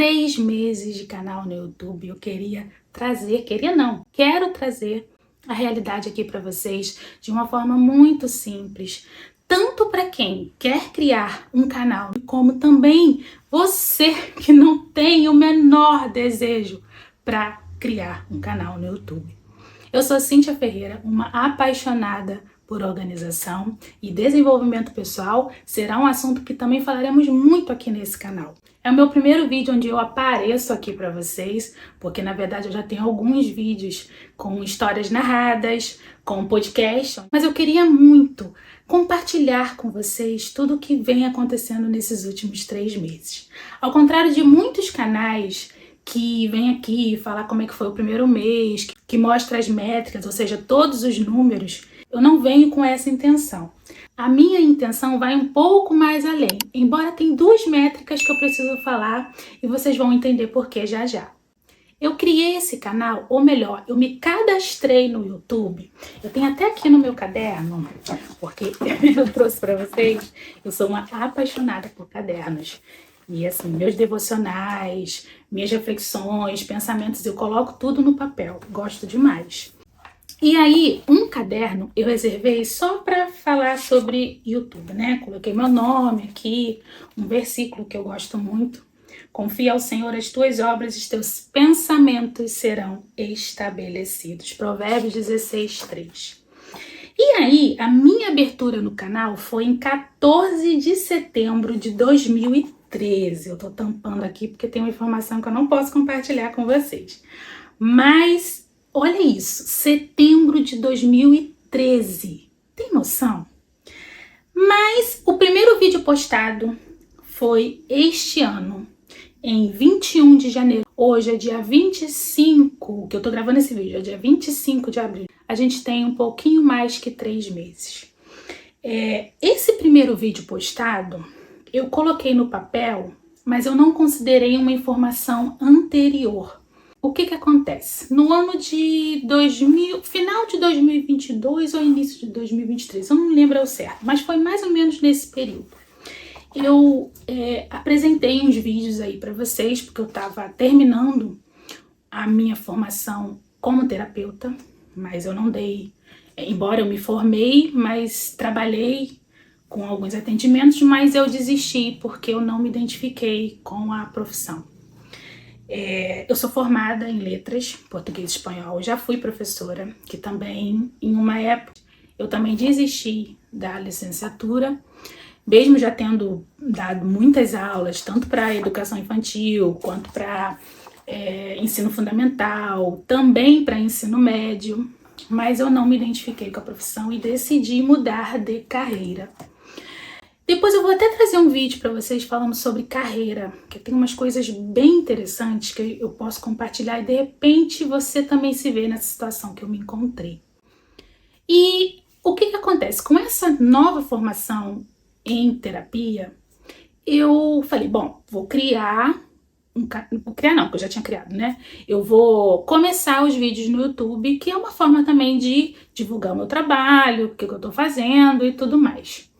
3 meses de canal no YouTube, eu quero trazer a realidade aqui para vocês de uma forma muito simples, tanto para quem quer criar um canal, como também você que não tem o menor desejo para criar um canal no YouTube. Eu sou Cíntia Ferreira, uma apaixonada por organização, e desenvolvimento pessoal será um assunto que também falaremos muito aqui nesse canal. É o meu primeiro vídeo onde eu apareço aqui para vocês, porque na verdade eu já tenho alguns vídeos com histórias narradas, com podcast, mas eu queria muito compartilhar com vocês tudo o que vem acontecendo nesses últimos 3 meses. Ao contrário de muitos canais que vem aqui falar como é que foi o primeiro mês, que mostra as métricas, ou seja, todos os números, eu não venho com essa intenção. A minha intenção vai um pouco mais além, embora tem 2 métricas que eu preciso falar e vocês vão entender por que já já. Eu criei esse canal, ou melhor, eu me cadastrei no YouTube. Eu tenho até aqui no meu caderno, porque eu trouxe para vocês, eu sou uma apaixonada por cadernos. E assim, meus devocionais, minhas reflexões, pensamentos, eu coloco tudo no papel, gosto demais. E aí, um caderno eu reservei só para falar sobre YouTube, né? Coloquei meu nome aqui, um versículo que eu gosto muito. Confia ao Senhor as tuas obras e os teus pensamentos serão estabelecidos. Provérbios 16:3. E aí, a minha abertura no canal foi em 14 de setembro de 2013. Eu tô tampando aqui porque tem uma informação que eu não posso compartilhar com vocês. Mas, olha isso, setembro de 2013. Tem noção? Mas o primeiro vídeo postado foi este ano, em 21 de janeiro. Hoje é dia 25, que eu tô gravando esse vídeo, é dia 25 de abril. A gente tem um pouquinho mais que 3 meses. Esse primeiro vídeo postado, eu coloquei no papel, mas eu não considerei uma informação anterior. O que acontece? No ano de final de 2022 ou início de 2023, eu não lembro ao certo, mas foi mais ou menos nesse período. Eu apresentei uns vídeos aí para vocês, porque eu estava terminando a minha formação como terapeuta, mas eu não dei, embora eu me formei, mas trabalhei com alguns atendimentos, mas eu desisti porque eu não me identifiquei com a profissão. Eu sou formada em letras, português e espanhol, já fui professora, que também, em uma época, eu também desisti da licenciatura, mesmo já tendo dado muitas aulas, tanto para educação infantil, quanto para ensino fundamental, também para ensino médio, mas eu não me identifiquei com a profissão e decidi mudar de carreira. Depois eu vou até trazer um vídeo para vocês falando sobre carreira, que tem umas coisas bem interessantes que eu posso compartilhar e de repente você também se vê nessa situação que eu me encontrei. E o que acontece? Com essa nova formação em terapia, eu falei, bom, vou criar porque eu já tinha criado, né? Eu vou começar os vídeos no YouTube, que é uma forma também de divulgar o meu trabalho, o que eu tô fazendo e tudo mais.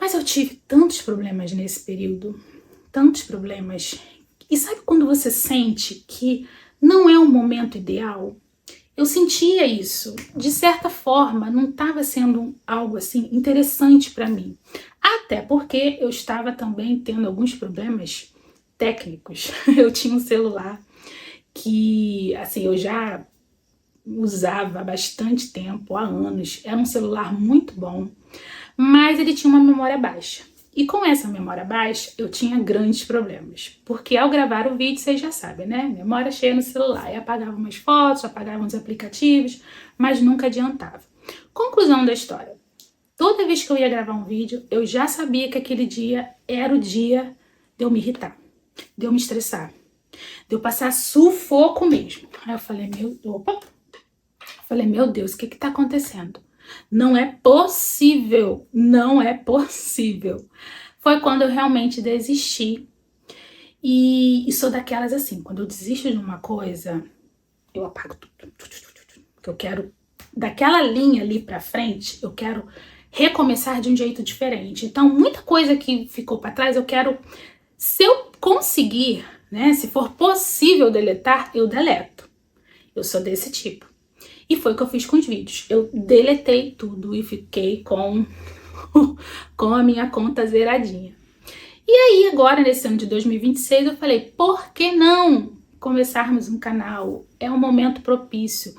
Mas eu tive tantos problemas nesse período, tantos problemas. E sabe quando você sente que não é um momento ideal? Eu sentia isso. De certa forma, não estava sendo algo assim interessante para mim. Até porque eu estava também tendo alguns problemas técnicos. Eu tinha um celular que, assim, eu já usava há bastante tempo, há anos. Era um celular muito bom, mas ele tinha uma memória baixa. E com essa memória baixa, eu tinha grandes problemas. Porque ao gravar o vídeo, vocês já sabem, né? Memória cheia no celular. E apagava umas fotos, apagava uns aplicativos, mas nunca adiantava. Conclusão da história. Toda vez que eu ia gravar um vídeo, eu já sabia que aquele dia era o dia de eu me irritar, de eu me estressar, de eu passar sufoco mesmo. Aí eu falei, meu Deus, o que tá acontecendo? Não é possível, não é possível. Foi quando eu realmente desisti. E sou daquelas assim, quando eu desisto de uma coisa, eu apago tudo. Porque eu quero, daquela linha ali pra frente, eu quero recomeçar de um jeito diferente. Então, muita coisa que ficou pra trás, eu quero, se eu conseguir né? Se for possível deletar, eu deleto. Eu sou desse tipo. E foi o que eu fiz com os vídeos. Eu deletei tudo e fiquei com a minha conta zeradinha. E aí, agora, nesse ano de 2026, eu falei, por que não começarmos um canal? É um momento propício.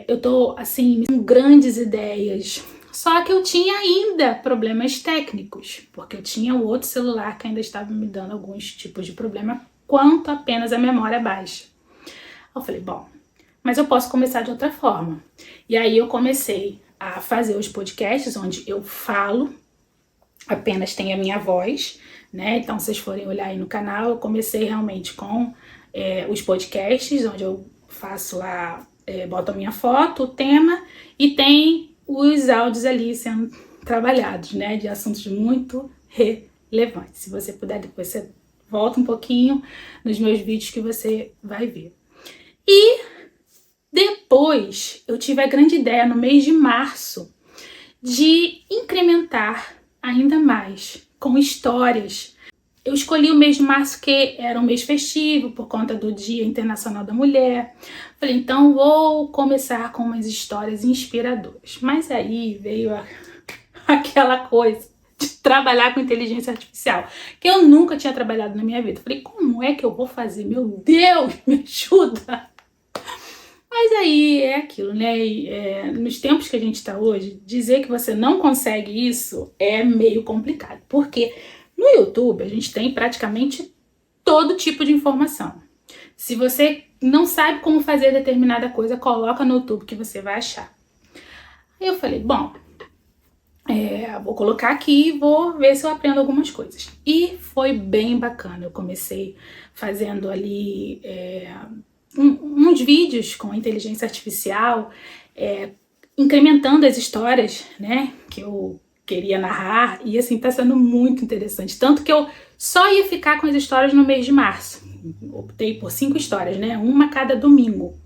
Eu tô, assim, com grandes ideias. Só que eu tinha ainda problemas técnicos, porque eu tinha o outro celular que ainda estava me dando alguns tipos de problema, quanto apenas a memória baixa. Eu falei, bom, mas eu posso começar de outra forma. E aí eu comecei a fazer os podcasts onde eu falo, apenas tem a minha voz, né? Então, se vocês forem olhar aí no canal, eu comecei realmente com os podcasts, onde eu faço lá, boto a minha foto, o tema, e tem os áudios ali sendo trabalhados, né? De assuntos muito relevantes. Se você puder, depois você volta um pouquinho nos meus vídeos que você vai ver. E depois eu tive a grande ideia no mês de março de incrementar ainda mais com histórias. Eu escolhi o mês de março que era um mês festivo por conta do Dia Internacional da Mulher. Falei, então vou começar com umas histórias inspiradoras. Mas aí veio aquela coisa de trabalhar com inteligência artificial, que eu nunca tinha trabalhado na minha vida. Falei, como é que eu vou fazer? Meu Deus, me ajuda! Mas aí é aquilo, né? Nos tempos que a gente está hoje, dizer que você não consegue isso é meio complicado. Porque no YouTube a gente tem praticamente todo tipo de informação. Se você não sabe como fazer determinada coisa, coloca no YouTube que você vai achar. Aí eu falei, bom, vou colocar aqui e vou ver se eu aprendo algumas coisas. E foi bem bacana. Eu comecei fazendo ali uns vídeos com inteligência artificial, incrementando as histórias, né, que eu queria narrar, e assim, tá sendo muito interessante. Tanto que eu só ia ficar com as histórias no mês de março. Optei por 5 histórias, né, uma cada domingo.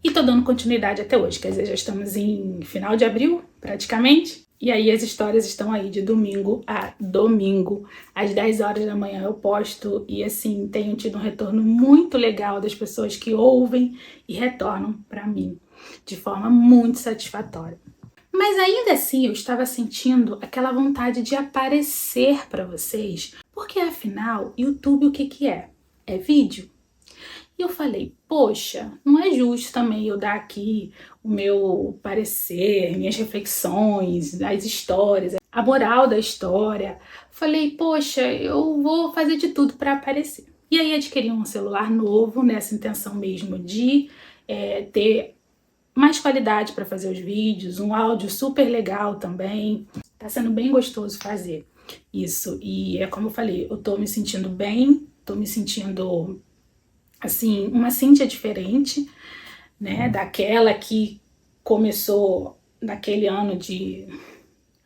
E tô dando continuidade até hoje, quer dizer, já estamos em final de abril, praticamente. E aí as histórias estão aí de domingo a domingo, às 10 horas da manhã eu posto, e assim, tenho tido um retorno muito legal das pessoas que ouvem e retornam para mim de forma muito satisfatória. Mas ainda assim eu estava sentindo aquela vontade de aparecer para vocês, porque afinal, YouTube o que é? É vídeo. E eu falei, poxa, não é justo também eu dar aqui o meu parecer, minhas reflexões, as histórias, a moral da história. Falei, poxa, eu vou fazer de tudo para aparecer. E aí adquiri um celular novo, nessa intenção mesmo de ter mais qualidade para fazer os vídeos, um áudio super legal também. Tá sendo bem gostoso fazer isso. E é como eu falei, eu tô me sentindo bem, tô me sentindo assim, uma Cíntia diferente, né, daquela que começou naquele ano de,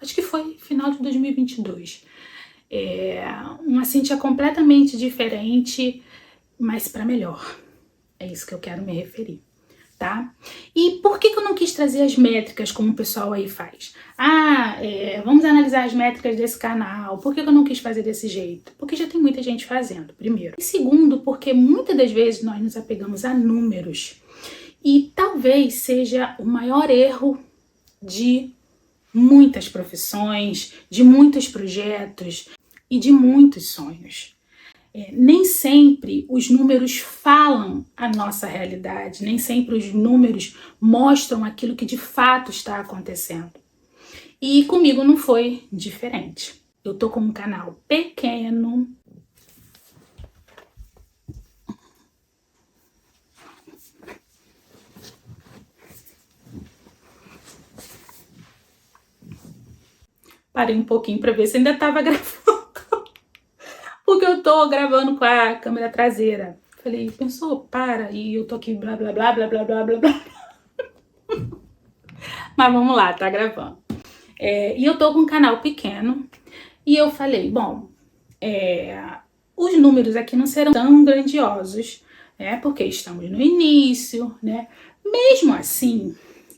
acho que foi final de 2022, uma Cíntia completamente diferente, mas para melhor, é isso que eu quero me referir, tá? E por que eu não quis trazer as métricas como o pessoal aí faz? Vamos analisar as métricas desse canal. Por que eu não quis fazer desse jeito? Porque já tem muita gente fazendo, primeiro. E segundo, porque muitas das vezes nós nos apegamos a números. E talvez seja o maior erro de muitas profissões, de muitos projetos e de muitos sonhos. Nem sempre os números falam a nossa realidade, nem sempre os números mostram aquilo que de fato está acontecendo. E comigo não foi diferente. Eu tô com um canal pequeno. Parei um pouquinho para ver se ainda estava gravando. Porque eu tô gravando com a câmera traseira. Falei, pensou, para, e eu tô aqui blá blá blá blá blá blá blá blá. Mas vamos lá, tá gravando. E eu tô com um canal pequeno. E eu falei, bom, os números aqui não serão tão grandiosos, né? Porque estamos no início, né? Mesmo assim,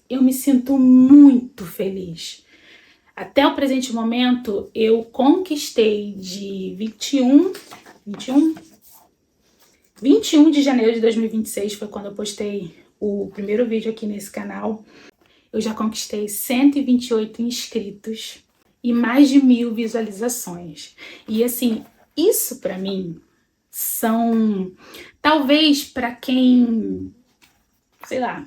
eu me sinto muito feliz. Até o presente momento, eu conquistei de 21 21 de janeiro de 2026 foi quando eu postei o primeiro vídeo aqui nesse canal. Eu já conquistei 128 inscritos e mais de 1000 visualizações. E assim, isso pra mim são, talvez para quem, sei lá,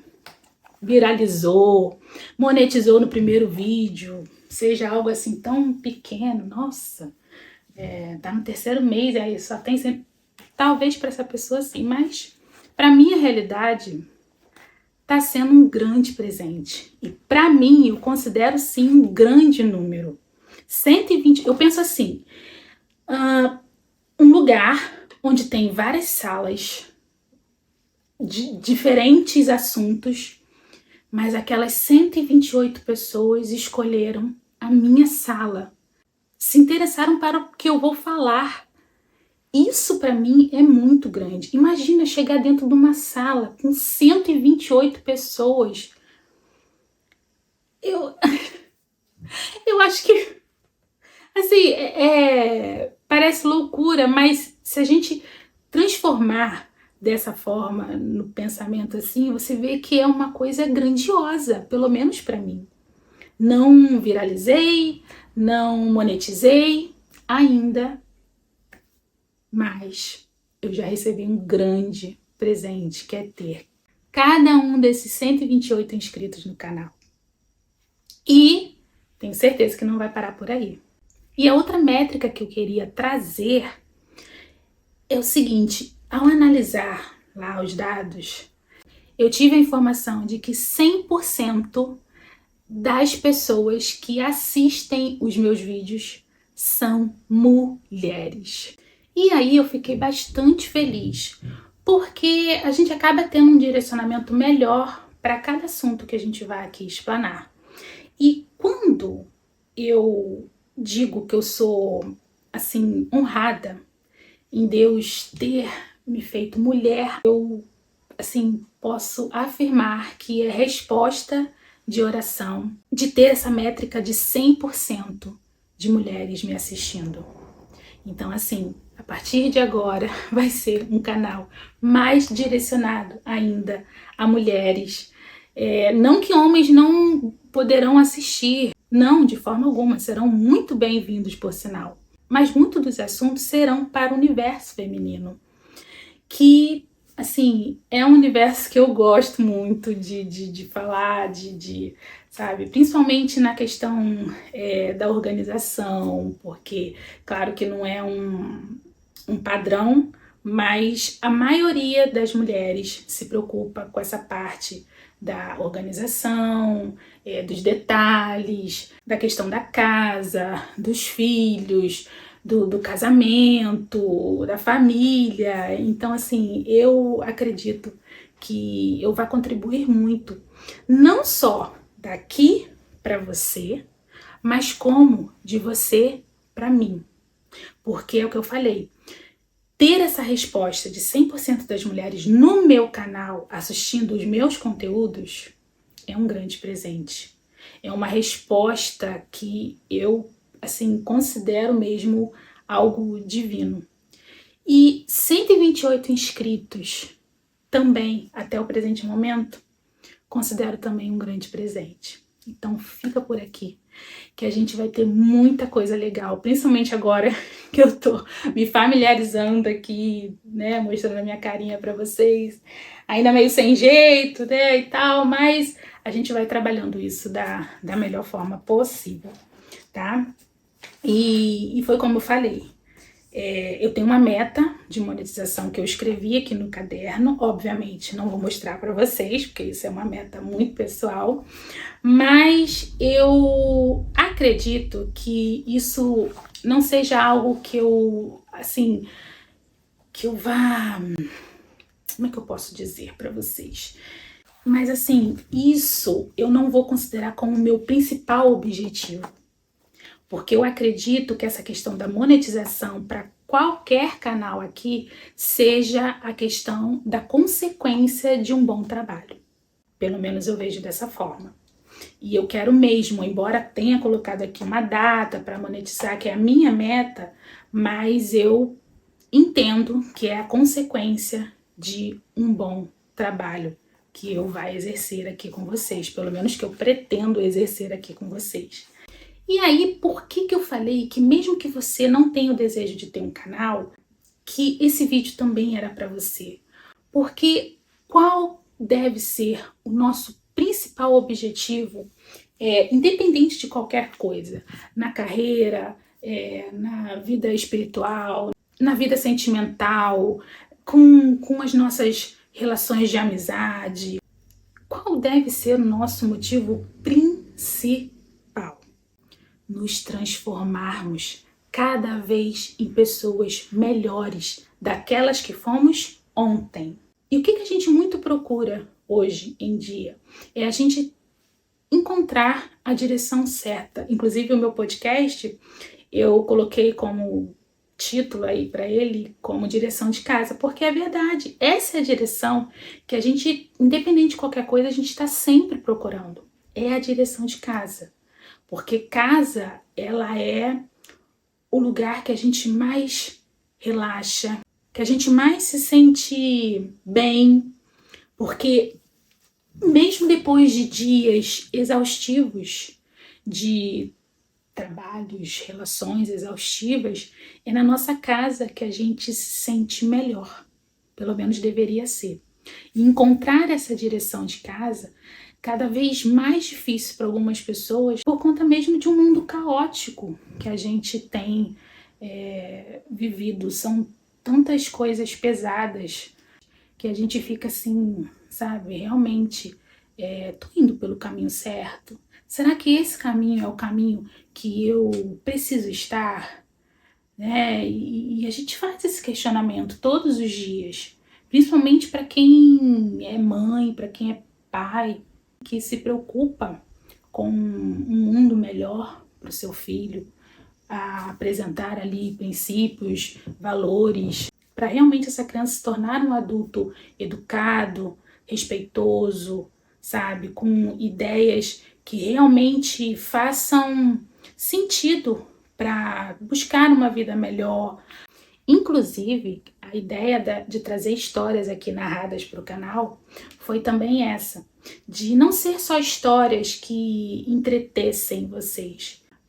viralizou, monetizou no primeiro vídeo, seja algo assim tão pequeno, nossa, tá no terceiro mês, aí só tem sempre, talvez para essa pessoa sim, mas para minha realidade tá sendo um grande presente. E para mim, eu considero sim um grande número. 120, eu penso assim, um lugar onde tem várias salas de diferentes assuntos, mas aquelas 128 pessoas escolheram a minha sala, se interessaram para o que eu vou falar. Isso para mim é muito grande. Imagina chegar dentro de uma sala com 128 pessoas. Eu acho que, assim, parece loucura, mas se a gente transformar dessa forma no pensamento assim, você vê que é uma coisa grandiosa, pelo menos para mim. Não viralizei, não monetizei ainda, mas eu já recebi um grande presente, que é ter cada um desses 128 inscritos no canal. E tenho certeza que não vai parar por aí. E a outra métrica que eu queria trazer é o seguinte: ao analisar lá os dados, eu tive a informação de que 100% das pessoas que assistem os meus vídeos são mulheres. E aí eu fiquei bastante feliz, porque a gente acaba tendo um direcionamento melhor para cada assunto que a gente vai aqui explanar. E quando eu digo que eu sou, assim, honrada em Deus ter me feito mulher, eu, assim, posso afirmar que é resposta de oração, de ter essa métrica de 100% de mulheres me assistindo. Então, assim, a partir de agora vai ser um canal mais direcionado ainda a mulheres. Não que homens não poderão assistir, não, de forma alguma, serão muito bem-vindos, por sinal. Mas muitos dos assuntos serão para o universo feminino, que, assim, é um universo que eu gosto muito de falar, sabe, principalmente na questão da organização, porque, claro que não é um padrão, mas a maioria das mulheres se preocupa com essa parte da organização, dos detalhes, da questão da casa, dos filhos, do casamento, da família. Então, assim, eu acredito que eu vou contribuir muito, não só daqui para você, mas como de você para mim. Porque é o que eu falei, ter essa resposta de 100% das mulheres no meu canal assistindo os meus conteúdos é um grande presente. É uma resposta que eu, assim, considero mesmo algo divino. E 128 inscritos também, até o presente momento, considero também um grande presente. Então fica por aqui, que a gente vai ter muita coisa legal, principalmente agora que eu tô me familiarizando aqui, né, mostrando a minha carinha pra vocês, ainda meio sem jeito, né, e tal, mas a gente vai trabalhando isso da melhor forma possível, tá? E foi como eu falei, eu tenho uma meta de monetização que eu escrevi aqui no caderno, obviamente não vou mostrar para vocês, porque isso é uma meta muito pessoal, mas eu acredito que isso não seja algo que eu, assim, que eu vá, como é que eu posso dizer para vocês? Mas assim, isso eu não vou considerar como meu principal objetivo. Porque eu acredito que essa questão da monetização para qualquer canal aqui seja a questão da consequência de um bom trabalho. Pelo menos eu vejo dessa forma. E eu quero mesmo, embora tenha colocado aqui uma data para monetizar, que é a minha meta, mas eu entendo que é a consequência de um bom trabalho que eu vou exercer aqui com vocês, pelo menos que eu pretendo exercer aqui com vocês. E aí, por que eu falei que mesmo que você não tenha o desejo de ter um canal, que esse vídeo também era para você? Porque qual deve ser o nosso principal objetivo, independente de qualquer coisa, na carreira, na vida espiritual, na vida sentimental, com as nossas relações de amizade? Qual deve ser o nosso motivo principal? Nos transformarmos cada vez em pessoas melhores daquelas que fomos ontem. E o que a gente muito procura hoje em dia? É a gente encontrar a direção certa. Inclusive o meu podcast, eu coloquei como título aí para ele como direção de casa, porque é verdade, essa é a direção que a gente, independente de qualquer coisa, a gente está sempre procurando. É a direção de casa. Porque casa, ela é o lugar que a gente mais relaxa, que a gente mais se sente bem, porque mesmo depois de dias exaustivos, de trabalhos, relações exaustivas, é na nossa casa que a gente se sente melhor, pelo menos deveria ser. E encontrar essa direção de casa cada vez mais difícil para algumas pessoas, por conta mesmo de um mundo caótico que a gente tem vivido. São tantas coisas pesadas que a gente fica assim, sabe, realmente, tô indo pelo caminho certo? Será que esse caminho é o caminho que eu preciso estar? Né? E a gente faz esse questionamento todos os dias, principalmente para quem é mãe, para quem é pai, que se preocupa com um mundo melhor para o seu filho, a apresentar ali princípios, valores, para realmente essa criança se tornar um adulto educado, respeitoso, sabe, com ideias que realmente façam sentido para buscar uma vida melhor. Inclusive, a ideia de trazer histórias aqui narradas para o canal foi também essa, de não ser só histórias que entretessem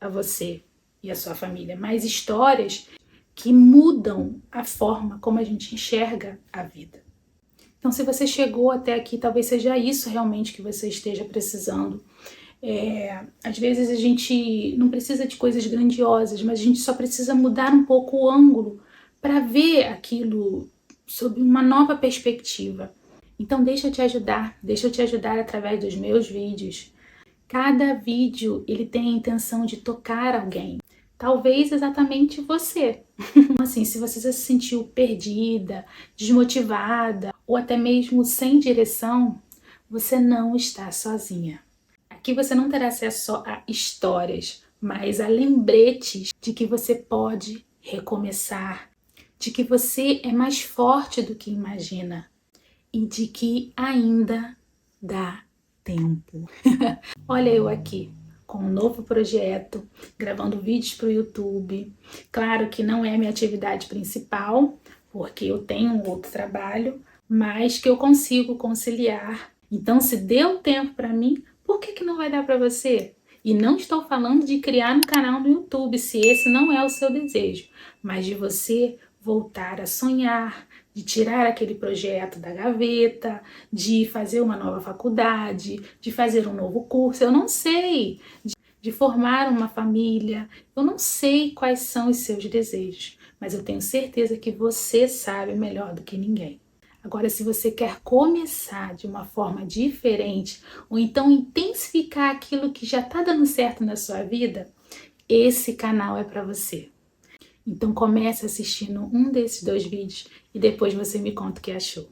a você e a sua família, mas histórias que mudam a forma como a gente enxerga a vida. Então, se você chegou até aqui, talvez seja isso realmente que você esteja precisando. Às vezes a gente não precisa de coisas grandiosas, mas a gente só precisa mudar um pouco o ângulo para ver aquilo sob uma nova perspectiva. Então deixa eu te ajudar através dos meus vídeos. Cada vídeo ele tem a intenção de tocar alguém, talvez exatamente você. Assim, se você se sentiu perdida, desmotivada ou até mesmo sem direção, você não está sozinha. Aqui você não terá acesso só a histórias, mas a lembretes de que você pode recomeçar, de que você é mais forte do que imagina e de que ainda dá tempo. Olha eu aqui com um novo projeto, gravando vídeos para o YouTube. Claro que não é a minha atividade principal, porque eu tenho um outro trabalho, mas que eu consigo conciliar. Então, se deu tempo para mim, por que não vai dar para você? E não estou falando de criar um canal no YouTube, se esse não é o seu desejo, mas de você voltar a sonhar, de tirar aquele projeto da gaveta, de fazer uma nova faculdade, de fazer um novo curso, eu não sei, de formar uma família, eu não sei quais são os seus desejos, mas eu tenho certeza que você sabe melhor do que ninguém. Agora, se você quer começar de uma forma diferente, ou então intensificar aquilo que já está dando certo na sua vida, esse canal é para você. Então comece assistindo um desses 2 vídeos e depois você me conta o que achou.